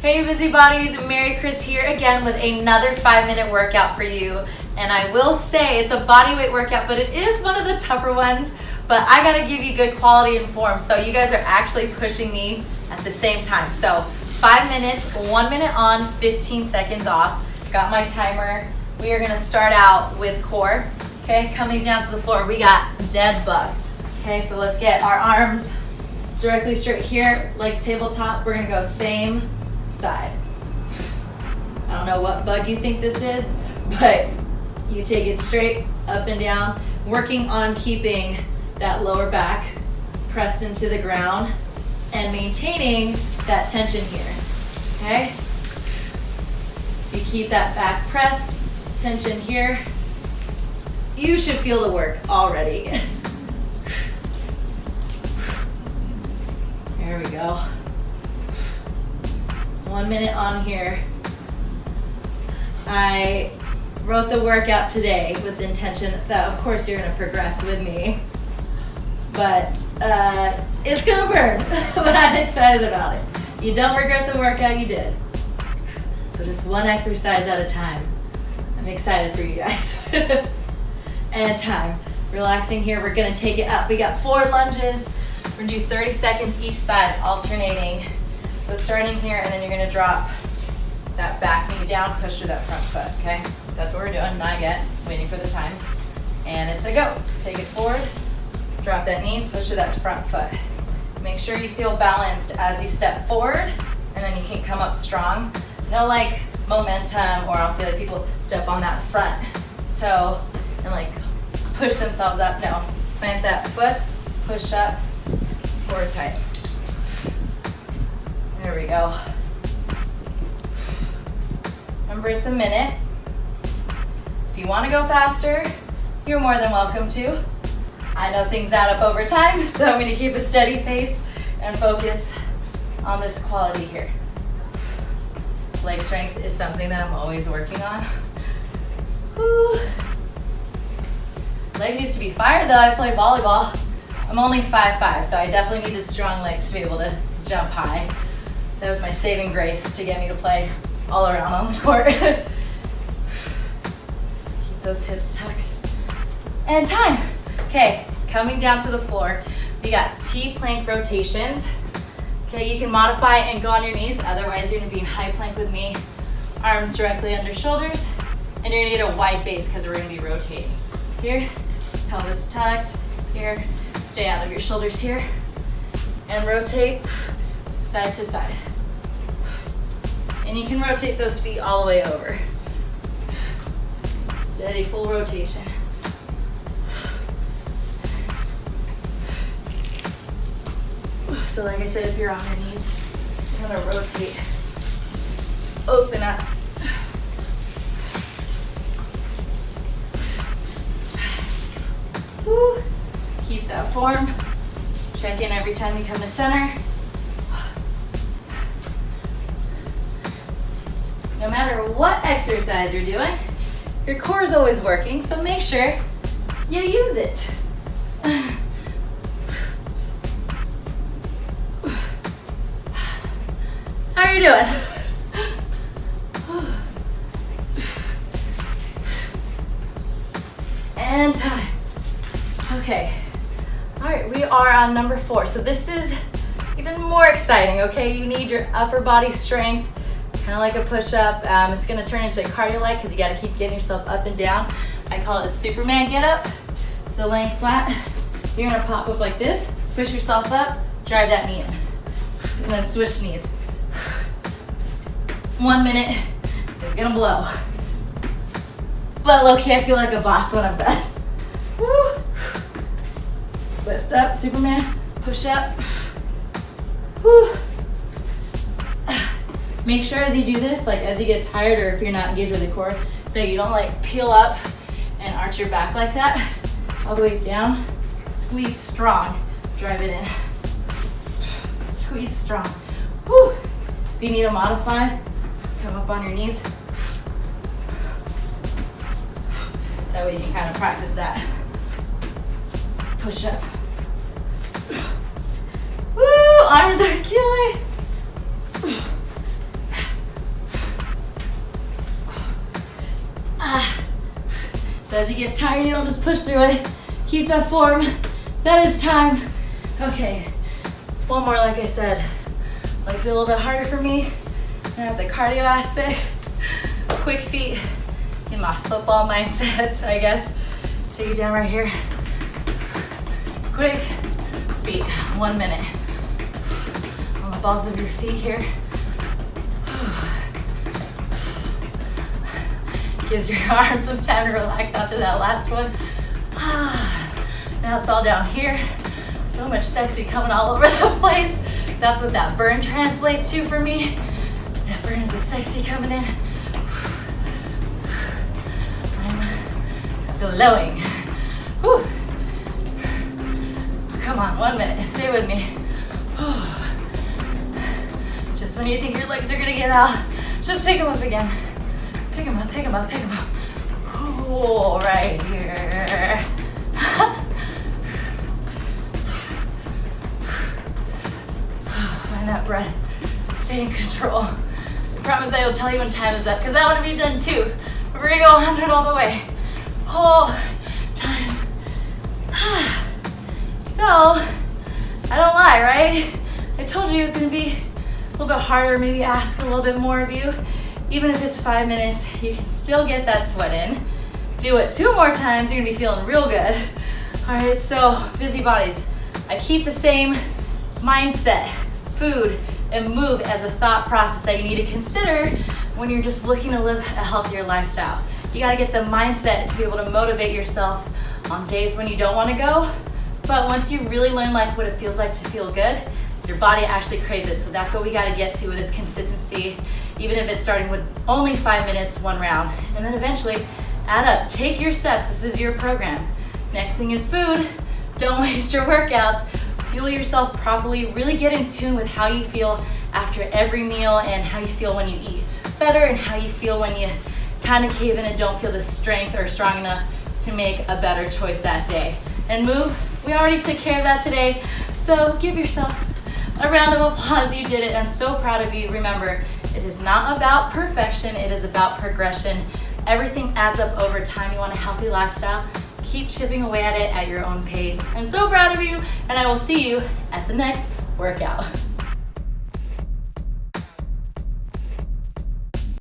Hey busybodies, Maricris here again with another 5-minute workout for you. And I will say it's a body weight workout, but it is one of the tougher ones. But I gotta give you good quality and form, so you guys are actually pushing me at the same time. So 5 minutes, 1 minute on, 15 seconds off. Got my timer. We are gonna start out with core. Okay, coming down to the floor, we got dead bug. Okay, so let's get our arms directly straight here, legs tabletop. We're gonna go same side. I don't know what bug you think this is, but you take it straight up and down, working on keeping that lower back pressed into the ground and maintaining that tension here, okay? You keep that back pressed, tension here, you should feel the work already. There we go. 1 minute on here. I wrote the workout today with the intention that of course you're gonna progress with me, but it's gonna burn, but I'm excited about it. You don't regret the workout you did. So just one exercise at a time. I'm excited for you guys. And time. Relaxing here, we're gonna take it up. We got 4 lunges. We're gonna do 30 seconds each side, alternating. So starting here, and then you're gonna drop that back knee down, push through that front foot, okay? That's what we're doing, not yet, waiting for the time. And it's a go. Take it forward, drop that knee, push through that front foot. Make sure you feel balanced as you step forward, and then you can come up strong. No like momentum, or I'll see like people step on that front toe and like push themselves up. No, plant that foot, push up, forward tight. There we go. Remember, it's a minute. If you want to go faster, you're more than welcome to. I know things add up over time, so I'm going to keep a steady pace and focus on this quality here. Leg strength is something that I'm always working on. Woo. Legs used to be fire though. I play volleyball. I'm only 5'5", so I definitely needed strong legs to be able to jump high. That was my saving grace to get me to play all around on the court. Keep those hips tucked. And time. Okay, coming down to the floor, we got T-plank rotations. Okay, you can modify and go on your knees, otherwise you're gonna be in high plank with me. Arms directly under shoulders, and you're gonna get a wide base because we're gonna be rotating. Here, pelvis tucked, here, stay out of your shoulders here, and rotate side to side. And you can rotate those feet all the way over. Steady, full rotation. So like I said, if you're on your knees, you're gonna rotate, open up. Woo. Keep that form. Check in every time you come to center. No matter what exercise you're doing, your core is always working, so make sure you use it. How are you doing? And time. Okay. All right, we are on number 4. So this is even more exciting, okay? You need your upper body strength, kind of like a push-up. It's gonna turn into a cardio-like because you gotta keep getting yourself up and down. I call it a Superman get-up. So laying flat, you're gonna pop up like this, push yourself up, drive that knee in, and then switch knees. 1 minute is gonna blow. But low-key, I feel like a boss when I'm done. Woo. Lift up, Superman, push up. Woo. Make sure as you do this, like as you get tired or if you're not engaged with the core, that you don't like peel up and arch your back like that. All the way down, squeeze strong, drive it in. Squeeze strong. Woo. If you need to modify, come up on your knees. That way you can kind of practice that. Push up. Woo, arms are killing. So as you get tired, you don't just push through it. Keep that form. That is time. Okay, one more like I said. Legs are a little bit harder for me. I have the cardio aspect. Quick feet in my football mindset, I guess. Take it down right here. Quick feet, 1 minute. On the balls of your feet here. Gives your arms some time to relax after that last one. Now it's all down here. So much sexy coming all over the place. That's what that burn translates to for me. That burn is the sexy coming in. I'm glowing. Whew. Come on, 1 minute, stay with me. Just when you think your legs are gonna give out, just pick them up again. Pick them up, pick them up, pick them up. Oh, right here. Find that breath, stay in control. I promise I will tell you when time is up, because I want to be done too. But we're gonna go 100 all the way. Whole time. So, I don't lie, right? I told you it was gonna be a little bit harder, maybe ask a little bit more of you. Even if it's 5 minutes, you can still get that sweat in. Do it 2 more times, you're gonna be feeling real good. All right, so busy bodies. I keep the same mindset, food, and move as a thought process that you need to consider when you're just looking to live a healthier lifestyle. You gotta get the mindset to be able to motivate yourself on days when you don't wanna go, but once you really learn like what it feels like to feel good, your body actually craves it. So that's what we gotta get to with this consistency, even if it's starting with only 5 minutes, 1 round. And then eventually add up, take your steps, this is your program. Next thing is food. Don't waste your workouts. Fuel yourself properly, really get in tune with how you feel after every meal and how you feel when you eat better and how you feel when you kind of cave in and don't feel the strength or strong enough to make a better choice that day. And move, we already took care of that today. So give yourself a round of applause, you did it. I'm so proud of you. Remember, it is not about perfection, it is about progression. Everything adds up over time. You want a healthy lifestyle, keep chipping away at it at your own pace. I'm so proud of you, and I will see you at the next workout.